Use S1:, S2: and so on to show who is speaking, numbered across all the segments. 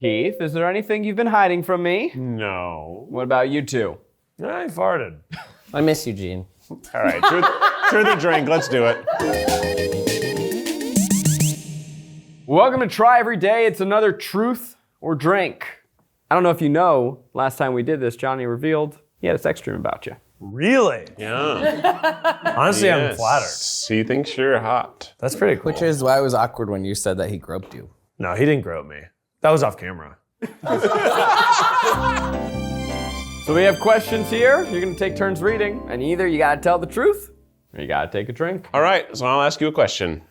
S1: Keith, is there anything you've been hiding from me?
S2: No.
S1: What about you two?
S2: I farted.
S3: I miss you, Gene.
S2: All right, truth or drink, let's do it.
S1: Welcome to Try Every Day. It's another truth or drink. I don't know if you know, last time we did this, Johnny revealed he had a sex dream about you.
S2: Really?
S4: Yeah.
S2: Honestly, I'm flattered.
S4: He thinks you're hot.
S2: That's pretty cool.
S3: Which is why it was awkward when you said that he groped you.
S2: No, he didn't grope me. That was off camera.
S1: So we have questions here. You're gonna take turns reading, and either you gotta tell the truth, or you gotta take a drink.
S4: All right, so I'll ask you a question.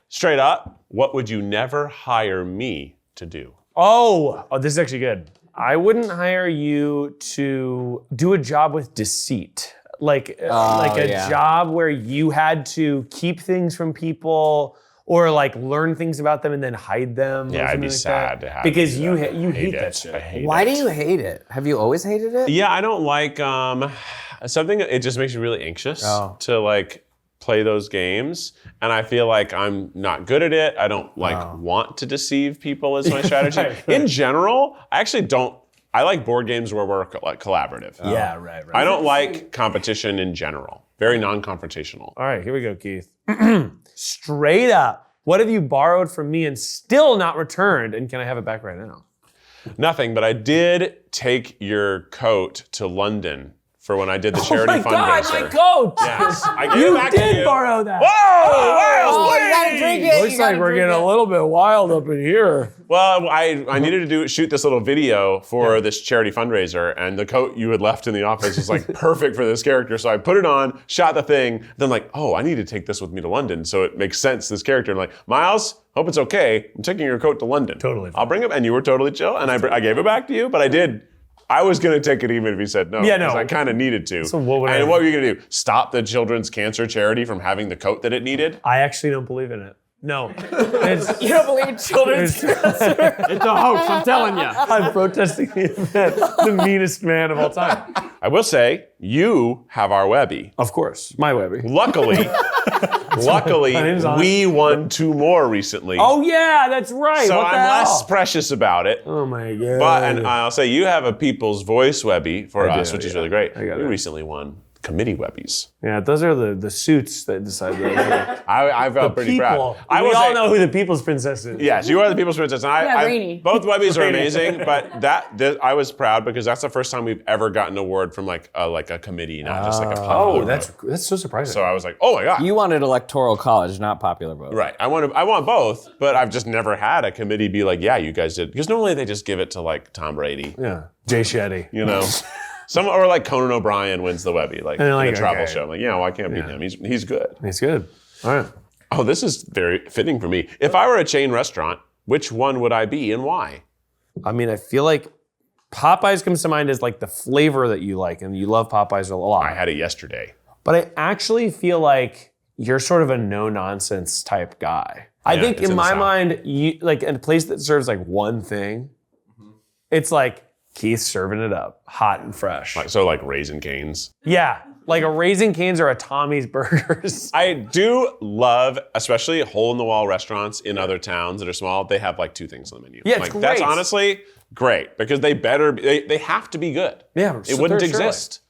S4: Straight up, what would you never hire me to do?
S2: Oh, this is actually good. I wouldn't hire you to do a job with deceit. Like a job where you had to keep things from people or like learn things about them and then hide them.
S4: Yeah, I'd be sad to have
S2: because
S4: to do
S2: you
S4: that.
S2: you hate that
S4: it.
S2: shit.
S4: I hate
S3: Why
S4: it.
S3: do you hate it? Have you always hated it?
S4: Yeah, I don't like something. It just makes me really anxious to like play those games, and I feel like I'm not good at it. I don't want to deceive people as my strategy. In general, I actually don't. I like board games where we're like collaborative.
S2: Yeah, right.
S4: I don't like competition in general. Very non-confrontational.
S2: All right, here we go, Keith. Straight up, what have you borrowed from me and still not returned? And can I have it back right now?
S4: Nothing, but I did take your coat to London for when I did the charity fundraiser.
S2: My coat!
S4: Yes, I gave it back to you.
S2: You did borrow that.
S4: Whoa!
S3: You gotta drink it.
S2: Looks like we're getting a little bit wild up in here.
S4: Well, I needed to shoot this little video for this charity fundraiser, and the coat you had left in the office was like perfect for this character. So I put it on, shot the thing, then like, oh, I need to take this with me to London, so it makes sense. This character, I'm like, Miles, hope it's okay. I'm taking your coat to London.
S2: Totally fine.
S4: I'll bring it, and you were totally chill, and I gave it back to you, but I did. I was gonna take it even if he said no.
S2: Yeah, no.
S4: Because I kind of needed to.
S2: So what would
S4: and what were you gonna do? Stop the children's cancer charity from having the coat that it needed?
S2: I actually don't believe in it. No.
S3: You don't believe in children's cancer?
S1: It's a hoax, I'm telling you.
S2: I'm protesting the event. The meanest man of all time.
S4: I will say, you have our Webby.
S2: Of course, my Webby.
S4: Luckily,
S2: My name's on
S4: we won 2 more recently.
S2: Oh yeah, that's right.
S4: so
S2: What the
S4: I'm
S2: hell?
S4: less precious about it.
S2: Oh my god.
S4: But and I'll say you have a People's Voice Webby for us, which is really great.
S2: I got
S4: We
S2: it.
S4: recently won committee Webbies.
S2: Yeah, those are the suits that decide that.
S4: I felt pretty proud. I
S2: we
S4: will
S2: all
S4: say,
S2: know who the People's Princess is.
S4: Yes, you are the People's Princess, and
S5: Rainey.
S4: both Webbies are amazing. But I was proud because that's the first time we've ever gotten an award from like a committee, not just like a popular
S2: Oh, that's
S4: vote.
S2: so surprising.
S4: So I was like, oh my god.
S3: You wanted electoral college, not popular vote.
S4: Right. I want both, but I've just never had a committee be like, yeah, you guys did. Because normally they just give it to like Tom Brady,
S2: yeah, Jay Shetty.
S4: you know. Or like Conan O'Brien wins the Webby, like in
S2: like,
S4: a travel
S2: okay.
S4: show. I'm like, yeah, well, I can't beat him. He's good.
S2: He's good. All right.
S4: Oh, this is very fitting for me. If I were a chain restaurant, which one would I be and why?
S2: I mean, I feel like Popeyes comes to mind as like the flavor that you like, and you love Popeyes a lot.
S4: I had it yesterday.
S2: But I actually feel like you're sort of a no-nonsense type guy. I think
S4: it's
S2: in
S4: in the
S2: my
S4: South.
S2: mind, you like in a place that serves like one thing, it's like Keith serving it up, hot and fresh.
S4: So like Raisin Canes.
S2: Yeah, like a Raising Cane's or a Tommy's Burgers.
S4: I do love, especially hole-in-the-wall restaurants in other towns that are small, they have like 2 things on the menu.
S2: Yeah, it's
S4: like
S2: great.
S4: that's honestly great because they have to be good.
S2: Yeah,
S4: It wouldn't
S2: surely.
S4: exist.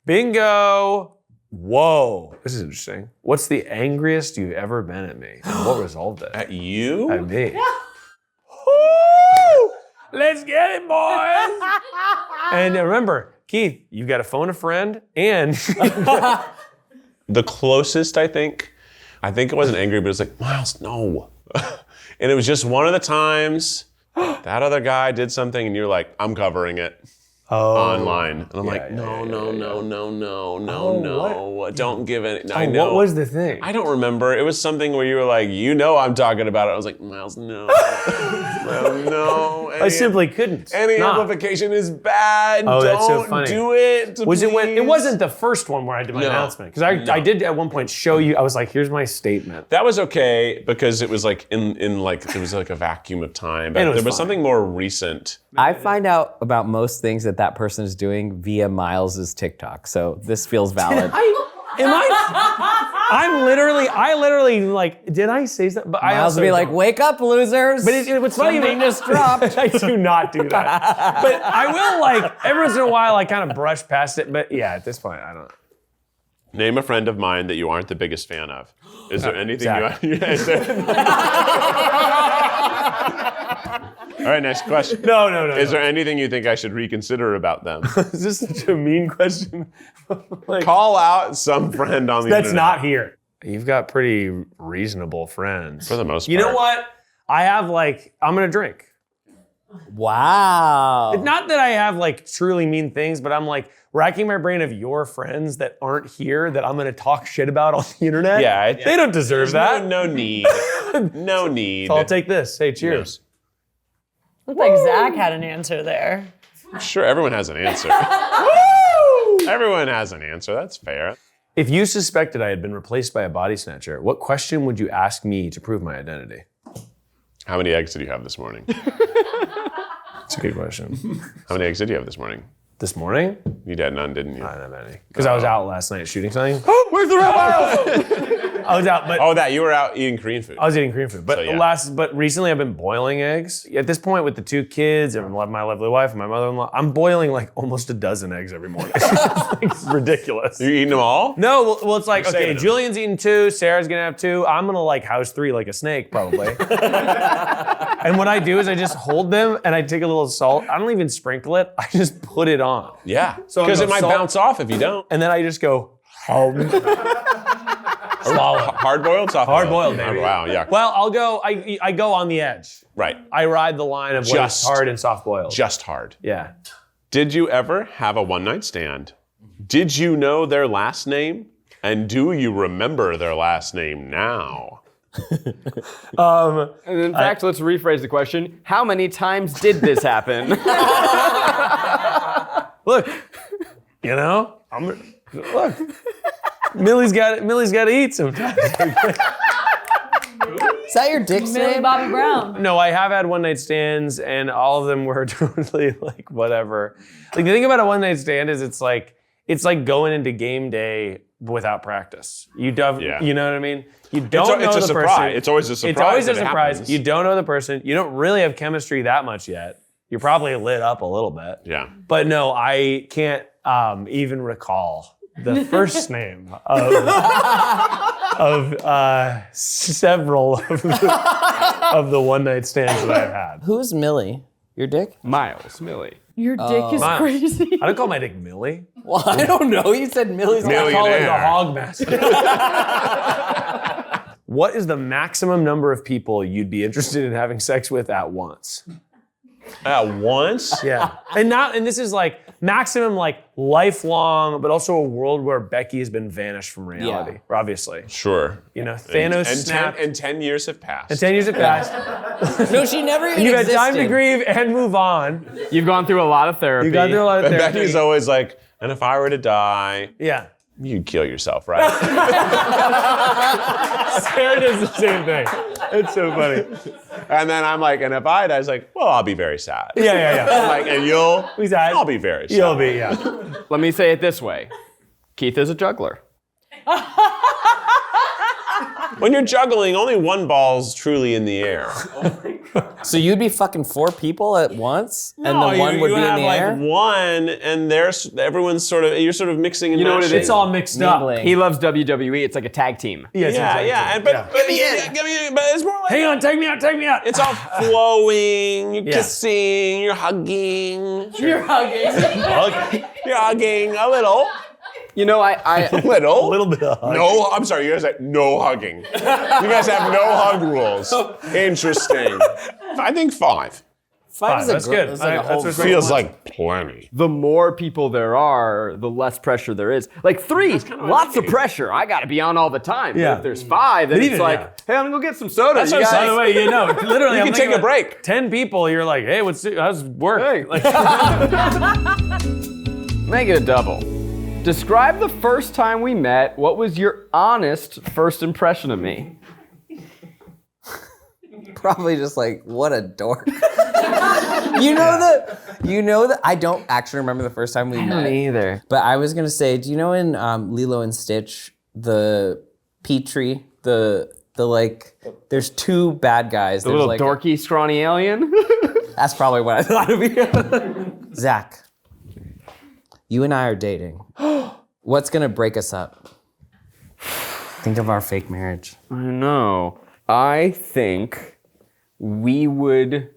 S2: Bingo. Whoa, this is interesting. What's the angriest you've ever been at me? And what resolved it?
S4: At you?
S2: At me. Woo! Let's get it, boys! And remember, Keith, you've got to phone a friend and
S4: The closest, I think it wasn't angry, but it was like, Miles, no. And it was just one of the times that other guy did something and you're like, I'm covering it online. And I'm like, no, don't give it. I know.
S2: What was the thing?
S4: I don't remember. It was something where you were like, you know I'm talking about it. I was like, Miles, no. Miles, no.
S2: I simply couldn't.
S4: Any
S2: Nah.
S4: amplification is bad.
S2: Oh, that's so
S4: Don't
S2: funny.
S4: do it.
S2: Was it when? It
S4: please.
S2: wasn't the first one where I did my
S4: No.
S2: announcement because I did at one point show you. I was like, "Here's my statement."
S4: That was okay because it was like in like there was like a vacuum of time. But
S2: And it was
S4: there was
S2: fine.
S4: something more recent.
S3: I find out about most things that person is doing via Miles's TikTok, so this feels valid.
S2: Am I? I literally like, did I say something? But I
S3: Miles
S2: also
S3: would be like, wake up, losers.
S2: But what's funny,
S3: Something just dropped.
S2: I do not do that. But I will like, every once in a while, I kind of brush past it. But yeah, at this point, I don't.
S4: Name a friend of mine that you aren't the biggest fan of. Is there anything
S2: Zach.
S4: you? Is there... All right, next question.
S2: No.
S4: Is there anything you think I should reconsider about them?
S2: Is this such a mean question? Like,
S4: Call out some friend on the
S2: that's
S4: internet.
S2: not here. You've got pretty reasonable friends.
S4: For the most part.
S2: You know what? I have like, I'm gonna drink.
S3: Wow.
S2: It's not that I have like truly mean things, but I'm like racking my brain of your friends that aren't here that I'm gonna talk shit about on the internet.
S4: Yeah,
S2: they don't deserve that.
S4: No need. No need.
S2: So I'll take this. Hey, cheers.
S5: Looked like Zach had an answer there.
S4: I'm sure everyone has an answer. Everyone has an answer. That's fair.
S2: If you suspected I had been replaced by a body snatcher, what question would you ask me to prove my identity?
S4: How many eggs did you have this morning?
S2: That's a good question.
S4: How many eggs did you have this morning?
S2: This morning?
S4: You had none, didn't you?
S2: I didn't have any. Because I was out last night shooting something.
S4: Where's the rabbi?
S2: I was out, but
S4: Oh, that you were out eating Korean food.
S2: I was eating Korean food. But
S4: So, yeah.
S2: but recently I've been boiling eggs. At this point with the 2 kids and my lovely wife and my mother-in-law, I'm boiling like almost a dozen eggs every morning. It's ridiculous.
S4: You eating them all?
S2: No, well it's like,
S4: You're
S2: okay,
S4: saving them.
S2: Julian's eating 2, Sarah's gonna have 2. I'm gonna like house 3 like a snake probably. And what I do is I just hold them and I take a little salt. I don't even sprinkle it. I just put it on.
S4: Yeah.
S2: So
S4: Because
S2: I'll
S4: it
S2: go
S4: might
S2: salt-
S4: bounce off if you don't.
S2: And then I just go, swallow.
S4: Hard boiled, soft
S2: Hard boiled, baby.
S4: Oh, wow, yeah.
S2: Well, I go on the edge.
S4: Right.
S2: I ride the line of what is
S4: Just.
S2: hard and soft boiled.
S4: Just hard.
S2: Yeah.
S4: Did you ever have a one-night stand? Did you know their last name? And do you remember their last name now?
S1: And in fact, let's rephrase the question. How many times did this happen?
S2: Look, you know, look. Millie's got to eat sometimes.
S3: Is that your dick's
S5: Millie
S3: name?
S5: Bobby Brown.
S2: No, I have had one night stands, and all of them were totally like whatever. Like the thing about a one night stand is it's like going into game day without practice. You know what I mean? You don't know
S4: it's a
S2: the
S4: surprise.
S2: person.
S4: It's always a surprise.
S2: It's always a
S4: if it
S2: surprise.
S4: happens.
S2: You don't know the person. You don't really have chemistry that much yet. You're probably lit up a little bit.
S4: Yeah.
S2: But no, I can't even recall the first name of several of the one night stands that I've had.
S3: Who's Millie? Your dick?
S1: Miles, Millie.
S5: Your dick is
S2: Miles.
S5: crazy.
S2: I don't call my dick Millie.
S3: Well, I don't know. You said Millie's
S2: I call it the
S4: Millionaire.
S2: hog master. What is the maximum number of people you'd be interested in having sex with at once?
S4: At once?
S2: Yeah. And this is like maximum like lifelong, but also a world where Becky has been vanished from reality.
S3: Yeah.
S2: Obviously.
S4: Sure.
S2: You know, Thanos
S4: and
S2: snapped.
S4: 10 years have passed.
S2: And 10 years have passed.
S3: No, she never even
S2: You've had
S3: existed.
S2: time to grieve and move on.
S1: You've gone through a lot of therapy.
S2: You've gone through a lot of
S4: And
S2: therapy.
S4: Becky's always like, and if I were to die,
S2: Yeah.
S4: you'd kill yourself, right?
S2: Sarah does the same thing. It's so funny.
S4: And then I'm like, and if I die, I was like, well, I'll be very sad.
S2: Yeah.
S4: I'm like, and you'll?
S2: Who's that?
S4: I'll be very sad.
S2: You'll be, yeah.
S1: Let me say it this way. Keith is a juggler.
S4: When you're juggling, only one ball's truly in the air.
S3: So you'd be fucking 4 people at once, and the one would
S4: you
S3: be in
S4: have
S3: the
S4: like
S3: air?
S4: one, and you're sort of mixing and
S1: You know what it
S4: matching.
S2: It's all mixed up.
S3: Mingling.
S1: He loves WWE. It's like a tag team.
S2: Yes,
S4: Yeah,
S2: exactly.
S4: yeah. But it's more like
S2: Hang on, take me out.
S4: it's all flowing. You're
S2: Yeah.
S4: kissing. You're hugging.
S5: You're hugging.
S4: You're hugging a little.
S1: You know,
S4: A little.
S2: A little bit of hug.
S4: No, I'm sorry. You guys have no hugging. You guys have no hug rules. Interesting. I think 5
S3: 5 is a
S2: that's
S3: gr-
S2: good.
S3: It's like a
S2: That's
S3: whole
S2: what's
S4: feels like plenty.
S1: the more people there are, the less pressure there is. Like 3, lots of pressure. I got to be on all the time.
S2: Yeah.
S1: But if there's 5, then
S2: But
S1: it's
S2: even,
S1: like,
S2: yeah.
S1: hey, I'm gonna go get some soda.
S4: That's
S1: You
S4: what I'm
S1: guys-
S2: By the way, you know, literally,
S4: You
S2: I'm
S4: can
S2: thinking
S4: take a
S2: about
S4: break.
S2: 10 people, you're like, hey, how's work?
S1: Hey.
S2: Like,
S1: Make it a double. Describe the first time we met. What was your honest first impression of me?
S3: Probably just like, what a dork. You know that I don't actually remember the first time we met.
S1: either.
S3: But I was gonna say, do you know in Lilo and Stitch, the Petrie, the like, there's two bad guys.
S1: The little dorky, scrawny alien.
S3: That's probably what I thought of you. Zach, you and I are dating. What's gonna break us up? Think of our fake marriage.
S1: I know. I think we would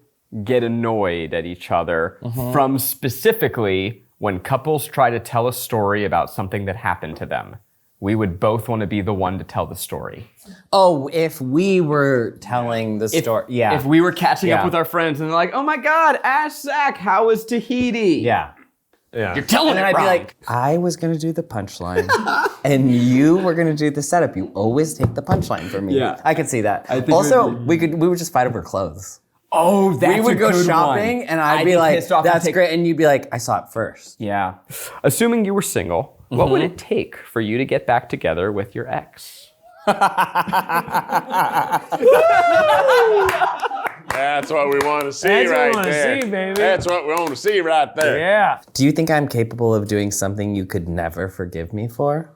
S1: get annoyed at each other from specifically when couples try to tell a story about something that happened to them. We would both want to be the one to tell the story.
S3: Oh, if we were telling the story, yeah.
S1: If we were catching up with our friends and they're like, oh my God, Ash Zach, how was Tahiti?
S3: Yeah.
S2: Yeah.
S1: You're telling
S3: And then
S1: it
S3: I'd
S1: wrong.
S3: be like, I was gonna do the punchline, and you were gonna do the setup. You always take the punchline from me.
S1: Yeah.
S3: I could see that.
S1: think
S3: Also, we would just fight over clothes.
S1: oh, that's
S3: We would
S1: a
S3: go
S1: good
S3: shopping,
S1: one.
S3: and I'd be like,
S1: pissed off and
S3: "That's
S1: take-
S3: great," and you'd be like, "I saw it first."
S1: Yeah. Assuming you were single, what would it take for you to get back together with your ex?
S4: That's what we want to see
S2: That's what we
S4: right
S2: wanna
S4: there.
S2: see, baby.
S4: That's what we want to see right there.
S2: Yeah.
S3: Do you think I'm capable of doing something you could never forgive me for?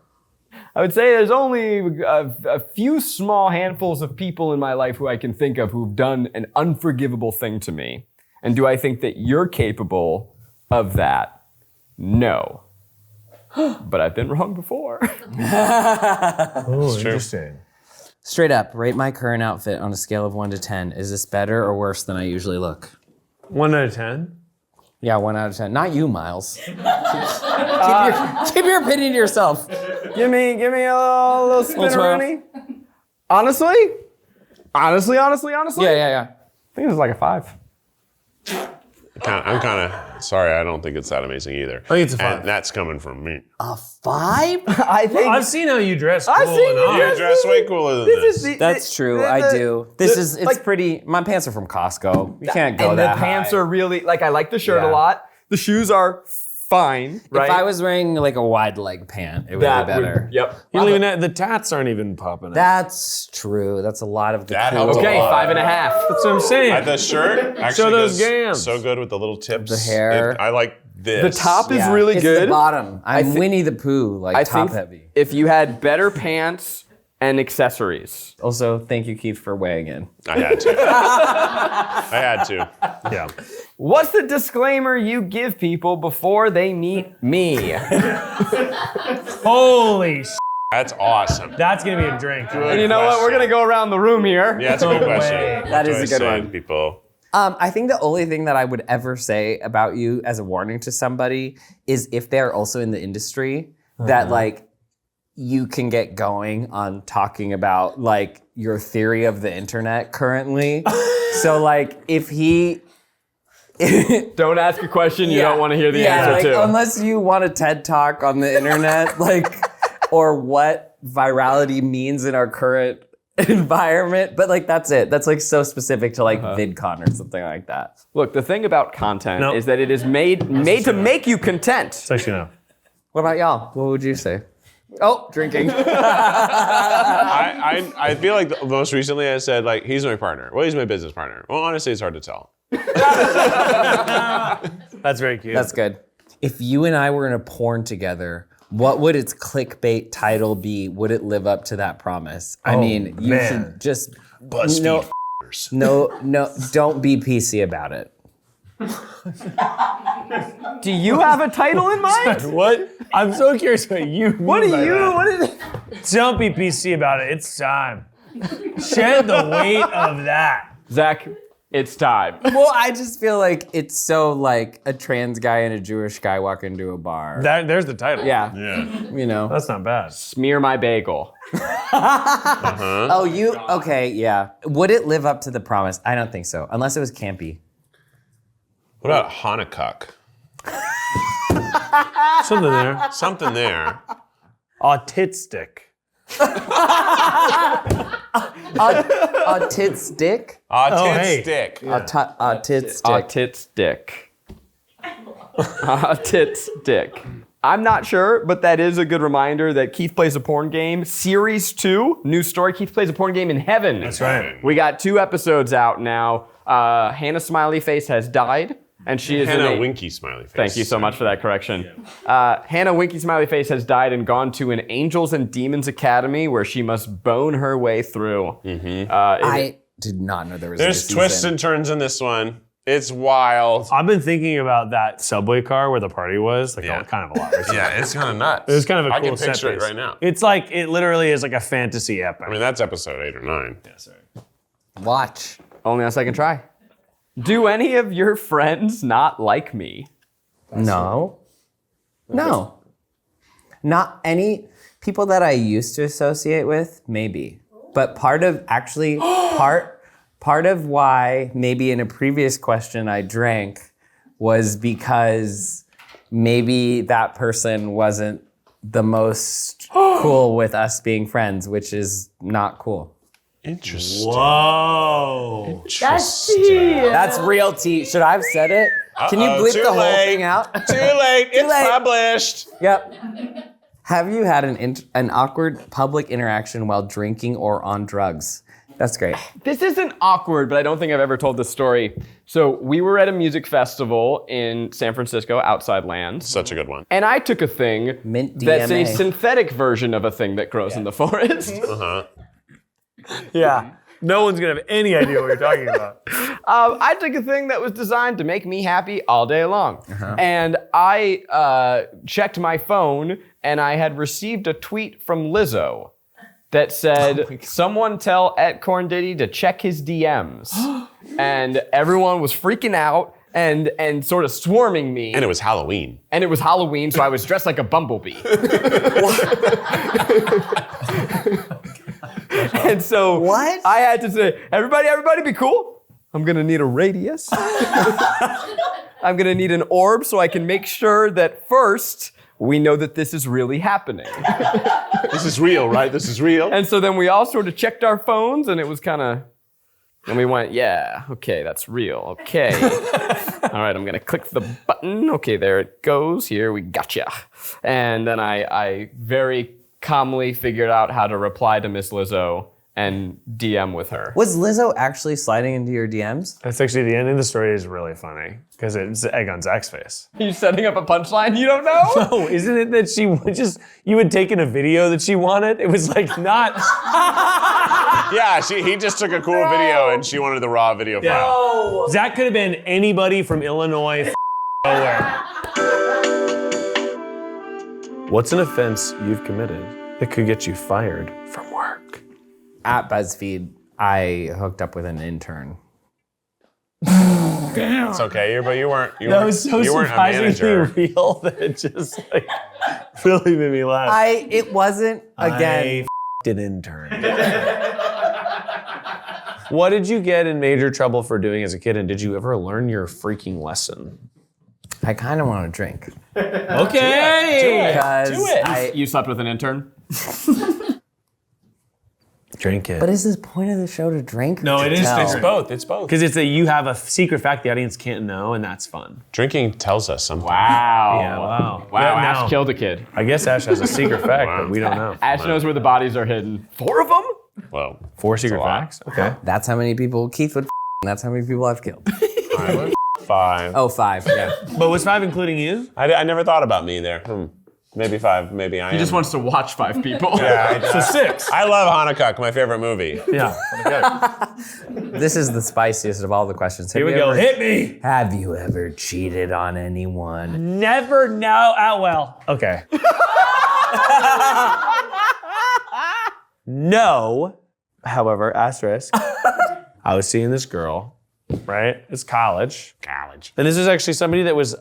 S1: I would say there's only a few small handfuls of people in my life who I can think of who've done an unforgivable thing to me. And do I think that you're capable of that? No. But I've been wrong before.
S2: Oh, interesting.
S3: Straight up, rate my current outfit on a scale of 1 to 10. Is this better or worse than I usually look?
S2: 1 out of 10?
S3: Yeah, 1 out of 10. Not you, Miles. keep your opinion to yourself.
S1: give me a little spin-a-rooney. Honestly? Honestly?
S3: Yeah.
S1: I think it was like a 5.
S4: I'm kind of sorry. I don't think it's that amazing either.
S2: I think it's a 5.
S4: And that's coming from me.
S3: A 5?
S1: I think
S2: I've seen how you dress. Cool
S1: I've seen you
S2: enough.
S4: You dress way cooler than this.
S3: That's true. I do. It's pretty. My pants are from Costco. You can't go
S1: and
S3: that
S1: the pants
S3: high.
S1: are really, like, I like the shirt
S3: Yeah.
S1: a lot. The shoes are fine, right?
S3: If I was wearing like a wide leg pant, it would be better.
S1: Yep.
S2: You don't even have, the tats aren't even popping out.
S3: That's true. That's a lot of the
S4: That
S3: cool.
S4: helps a
S1: Okay,
S4: lot.
S1: 5.5.
S2: That's what I'm saying.
S4: The shirt actually
S2: those
S4: goes
S2: gams.
S4: so good with the little tips.
S3: The hair.
S4: I like this.
S1: The top is
S3: Yeah.
S1: really
S3: It's
S1: good.
S3: the bottom. I'm
S1: thi-
S3: Winnie the Pooh, like
S1: I
S3: top
S1: think
S3: heavy.
S1: if you had better pants and accessories.
S3: Also, thank you, Keith, for weighing in.
S4: I had to. I had to.
S2: Yeah.
S1: What's the disclaimer you give people before they meet me?
S2: Holy
S4: That's awesome.
S2: That's going to be a drink.
S1: And you know what? We're gonna go around the room here.
S4: Yeah, that's a good
S2: No
S4: question.
S2: way.
S4: What
S3: That
S4: do
S3: is
S4: I
S3: a good
S4: say
S3: one.
S4: to people?
S3: I think the only thing that I would ever say about you as a warning to somebody is if they're also in the industry, that like you can get going on talking about like your theory of the internet currently. So like if he
S1: Don't ask a question you don't want to hear the answer
S3: like,
S1: to.
S3: unless you want a TED talk on the internet, like, or what virality means in our current environment. But like, that's it. That's like so specific to like VidCon or something like that.
S1: Look, the thing about content
S2: No.
S1: is that it is made to make you content.
S2: It's actually no.
S3: What about y'all? What would you say? Oh, drinking.
S4: I feel like most recently I said like he's my partner. Well, he's my business partner. Well, honestly, it's hard to tell.
S2: That's very cute.
S3: That's good. If you and I were in a porn together, what would its clickbait title be? Would it live up to that promise? I mean, you
S2: man.
S3: should just
S4: BuzzFeed.
S3: no, don't be PC about it.
S1: Do you have a title in mind?
S2: What? I'm so curious what you mean
S1: What do
S2: by
S1: you?
S2: that.
S1: What is it?
S2: Don't be PC about it. It's time. Shed the weight of that.
S1: Zach, it's time.
S3: Well, I just feel like it's so like a trans guy and a Jewish guy walk into a bar.
S2: There's the title.
S3: Yeah,
S4: Yeah.
S3: you know.
S2: That's not bad.
S1: Smear my bagel.
S3: Oh, you okay? Yeah. Would it live up to the promise? I don't think so, unless it was campy.
S4: What about Hanukkah?
S2: Something there.
S4: Something there.
S2: A tit stick.
S3: A tit stick.
S2: hey.
S4: Stick.
S3: A tit stick.
S1: A tit stick. A tit stick. I'm not sure, but that is a good reminder that Keith Plays a Porn Game. Series 2, new story, Keith Plays a Porn Game in Heaven.
S2: That's right.
S1: We got 2 episodes out now. Hannah Smiley Face has died. And she is
S4: Hannah Winky Smiley Face.
S1: Thank you so much for that correction. Hannah Winky Smiley Face has died and gone to an Angels and Demons Academy where she must bone her way through.
S3: I did not know there was.
S4: There's twists and turns in this one. It's wild.
S2: I've been thinking about that subway car where the party was, kind of a lot.
S4: Yeah, it's kind of nuts.
S2: It was kind of a
S4: I
S2: cool
S4: can
S2: set
S4: picture it
S2: piece.
S4: right now.
S2: It's like, it literally is like a fantasy epic.
S4: I mean, that's episode 8 or 9.
S2: Yeah, sorry.
S3: Watch.
S1: Only on second try. Do any of your friends not like me?
S3: No. Not any people that I used to associate with, maybe. But part of why maybe in a previous question I drank was because maybe that person wasn't the most cool with us being friends, which is not cool.
S4: Interesting.
S2: Whoa.
S3: That's real tea. Should I have said it? Can you bleep the whole thing out?
S4: Too late. It's
S3: late.
S4: published.
S3: Yep. Have you had an awkward public interaction while drinking or on drugs? That's great.
S1: This isn't awkward, but I don't think I've ever told this story. So we were at a music festival in San Francisco, Outside Lands.
S4: Such a good one.
S1: And I took a thing
S3: Mint
S1: that's a
S3: DMA.
S1: synthetic version of a thing that grows in the forest.
S2: Yeah. No one's going to have any idea what you're talking about.
S1: I took a thing that was designed to make me happy all day long. And I checked my phone and I had received a tweet from Lizzo that said, someone tell @CornDiddy to check his DMs. And everyone was freaking out and sort of swarming me.
S4: And it was Halloween.
S1: And it was Halloween, so I was dressed like a bumblebee. And so
S3: What?
S1: I had to say, everybody be cool. I'm gonna need a radius. I'm gonna need an orb so I can make sure that first we know that this is really happening.
S4: This is real, right? This is real.
S1: And so then we all sort of checked our phones and it was kind of, and we went, yeah, okay, that's real, okay. All right, I'm gonna click the button. Okay, there it goes. Here, we gotcha. And then I very calmly figured out how to reply to Miss Lizzo and DM with her.
S3: Was Lizzo actually sliding into your DMs?
S2: That's actually, the end of the story is really funny because it's egg on Zach's face.
S1: Are you setting up a punchline you don't know?
S2: No, isn't it that she would just, you had taken a video that she wanted? It was like not.
S4: Yeah, he just took a cool video and she wanted the raw video file.
S2: Zach could have been anybody from Illinois, nowhere. What's an offense you've committed that could get you fired from work?
S3: At BuzzFeed, I hooked up with an intern.
S4: It's okay, but you weren't
S2: That was so
S4: you weren't a manager.
S2: surprisingly real that it just like really made me laugh.
S3: It wasn't, again.
S2: I f***ed an intern. What did you get in major trouble for doing as a kid, and did you ever learn your freaking lesson?
S3: I kind of want to drink.
S2: Okay.
S3: Because
S1: You slept with an intern?
S2: Drink it.
S3: But is this point of the show to drink?
S2: No, it is.
S3: Tell?
S4: It's both.
S2: Because it's that you have a secret fact the audience can't know, and that's fun.
S4: Drinking tells us something.
S1: Wow.
S2: Yeah, wow.
S1: Wow,
S2: Yeah,
S1: Ash
S2: no.
S1: killed a kid.
S2: I guess Ash has a secret fact that we don't know.
S1: Ash knows where the bodies are hidden. 4 of them?
S4: Well,
S2: 4 secret
S4: a lot.
S2: facts? Okay.
S3: That's how many people Keith would and that's how many people I've killed.
S4: 5.
S3: Oh, 5, yeah.
S2: But was 5 including you?
S4: I never thought about me there. Maybe 5. Maybe I am.
S1: He just wants to watch 5 people.
S4: Yeah,
S2: So 6.
S4: I love Hanukkah, my favorite movie.
S2: Yeah.
S3: This is the spiciest of all the questions.
S2: Here we go. Hit me.
S3: Have you ever cheated on anyone?
S2: Never know. Oh, well. Okay. No. However, asterisk. I was seeing this girl, right? It's college. And this is actually somebody that was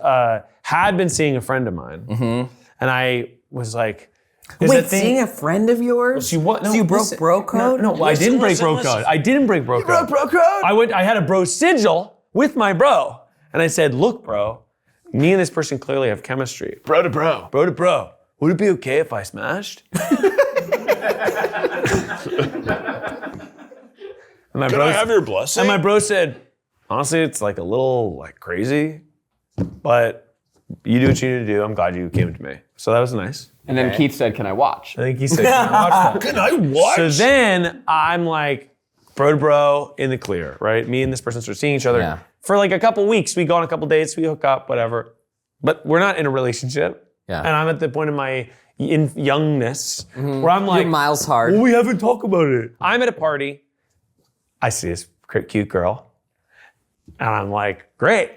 S2: had been seeing a friend of mine. Mm-hmm. And I was like,
S3: Wait, seeing a friend of yours?
S2: She what? No,
S3: so you broke
S2: listen.
S3: bro code?
S2: No, I didn't break bro code. I didn't break bro code.
S3: Bro code?
S2: I had a bro sigil with my bro. And I said, look, bro, me and this person clearly have chemistry.
S1: Bro to bro.
S2: Bro to bro, would it be okay if I smashed? And my
S4: Can I have your blessing?
S2: And my bro said, honestly, it's like a little like crazy, but you do what you need to do. I'm glad you came to me. So that was nice.
S1: And then Keith said, can I watch?
S2: I think he said, can I watch that?
S4: Can I watch?
S2: So then I'm like, bro to bro in the clear, right? Me and this person start seeing each other.
S3: Yeah.
S2: For like a couple weeks, we go on a couple dates, we hook up, whatever. But we're not in a relationship.
S3: Yeah.
S2: And I'm at the point of my youngness where I'm like,
S3: You're miles hard.
S2: well, we haven't talked about it. I'm at a party. I see this cute girl. And I'm like, great.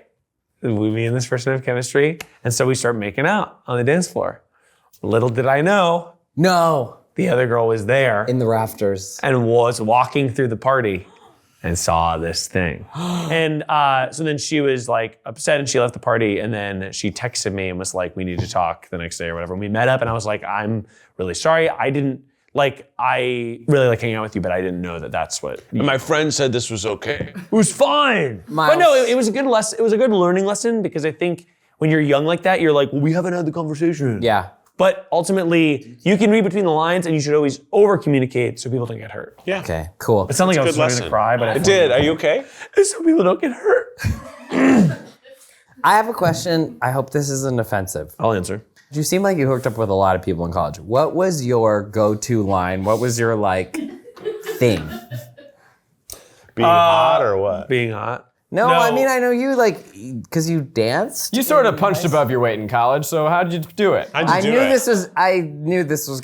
S2: Me and this person have chemistry. And so we start making out on the dance floor. Little did I know,
S3: No.
S2: the other girl was there
S3: In the rafters.
S2: and was walking through the party and saw this thing. And so then she was like upset and she left the party, and then she texted me and was like, we need to talk the next day or whatever. And we met up and I was like, I'm really sorry. I really like hanging out with you, but I didn't know that that's what.
S4: And my friend said this was okay.
S2: It was fine.
S3: Miles.
S2: But no, it was a good lesson. It was a good learning lesson because I think when you're young like that, you're like, well, we haven't had the conversation.
S3: Yeah.
S2: But ultimately, you can read between the lines and you should always over-communicate so people don't get hurt.
S4: Yeah.
S3: Okay, cool.
S2: It sounded like I was
S4: Good
S2: starting
S4: lesson.
S2: to cry, but
S4: It did. Are you okay?
S2: so people don't get hurt.
S3: I have a question. I hope this isn't offensive.
S2: I'll answer.
S3: You seem like you hooked up with a lot of people in college. What was your go-to line? What was your thing?
S4: Being hot or what?
S2: Being hot.
S3: No, I mean, I know you because you danced.
S1: You sort of punched above your weight in college, so how did you do it?
S4: How'd you
S3: I
S4: do
S3: knew
S4: it?
S3: this was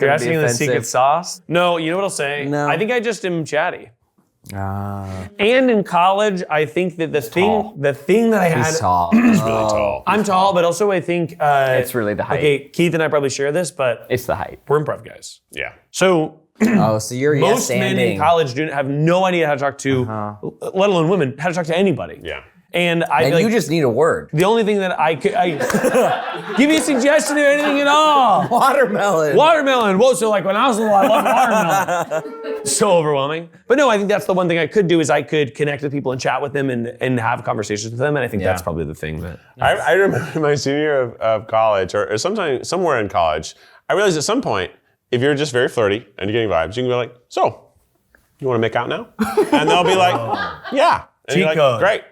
S2: You're
S3: going to be
S2: asking the secret
S3: offensive.
S2: sauce? No, you know what I'll say?
S3: No.
S2: I think I just am chatty. And in college, I think that the thing that I had.
S3: He's tall.
S4: Really tall.
S2: I'm tall, but also I think
S1: It's really the height.
S2: Okay, Keith and I probably share this, but
S1: It's the height.
S2: we're improv guys.
S4: Yeah.
S2: So
S3: Oh, so you're
S2: most men in college do have no idea how to talk to, let alone women, how to talk to anybody.
S4: Yeah.
S2: And I
S3: And
S2: feel
S3: you
S2: like
S3: just need a word.
S2: the only thing that I give me a suggestion of anything at all.
S3: Watermelon.
S2: Watermelon. Whoa, so like when I was little, I loved watermelon. So overwhelming. But no, I think that's the one thing I could do is I could connect with people and chat with them and have conversations with them. And I think that's probably the thing that.
S4: I remember my senior year of college, or sometime somewhere in college, I realized at some point, if you're just very flirty and you're getting vibes, you can be like, so, you want to make out now? And they'll be like, yeah. And you're
S2: Cheat
S4: like,
S2: code.
S4: great.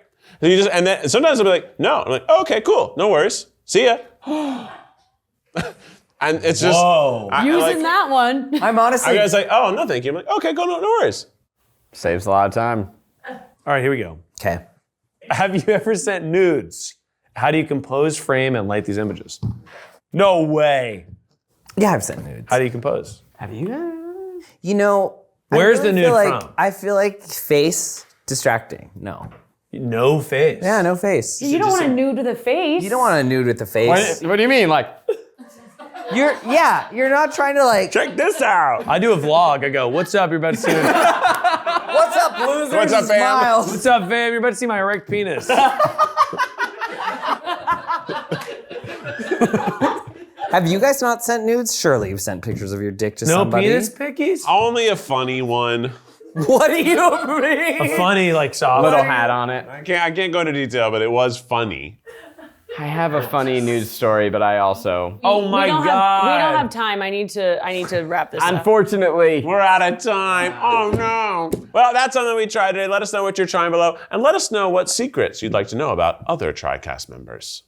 S4: So you just, and then sometimes they'll be like, no. I'm like, oh, okay, cool, no worries. See ya. And it's just,
S2: Whoa.
S5: Using that one.
S3: I'm
S4: I
S3: honestly.
S4: was like, oh, no, thank you. I'm like, okay, cool, no worries.
S1: Saves a lot of time.
S2: All right, here we go.
S3: Okay.
S2: Have you ever sent nudes? How do you compose, frame, and light these images? No way.
S3: Yeah, I've sent nudes.
S2: How do you compose?
S1: Have you?
S3: You know.
S2: Where's
S3: I
S2: the nude
S3: feel like,
S2: from?
S3: I feel like face distracting. No.
S2: No face.
S3: Yeah, no face.
S5: You don't want to nude to the face.
S3: You don't want a nude with the face.
S1: What do you mean? Like,
S3: You're not trying to
S4: Check this out.
S2: I do a vlog. I go, what's up? You're about to see my,
S3: what's up, losers?
S4: What's up, fam?
S3: Smiles.
S2: what's up, fam? You're about to see my erect penis.
S3: Have you guys not sent nudes? Surely you've sent pictures of your dick to
S2: No
S3: somebody.
S2: penis pickies?
S4: Only a funny one.
S3: What do you mean?
S2: A funny, like, soft.
S1: little hat on it.
S4: I can't go into detail, but it was funny.
S1: I have a funny news story, but I also,
S2: Oh my
S5: we don't
S2: God.
S5: we don't have time. I need to wrap this up.
S1: unfortunately,
S4: We're out of time. Oh no. Well, that's something we tried today. Let us know what you're trying below, and let us know what secrets you'd like to know about other TriCast members.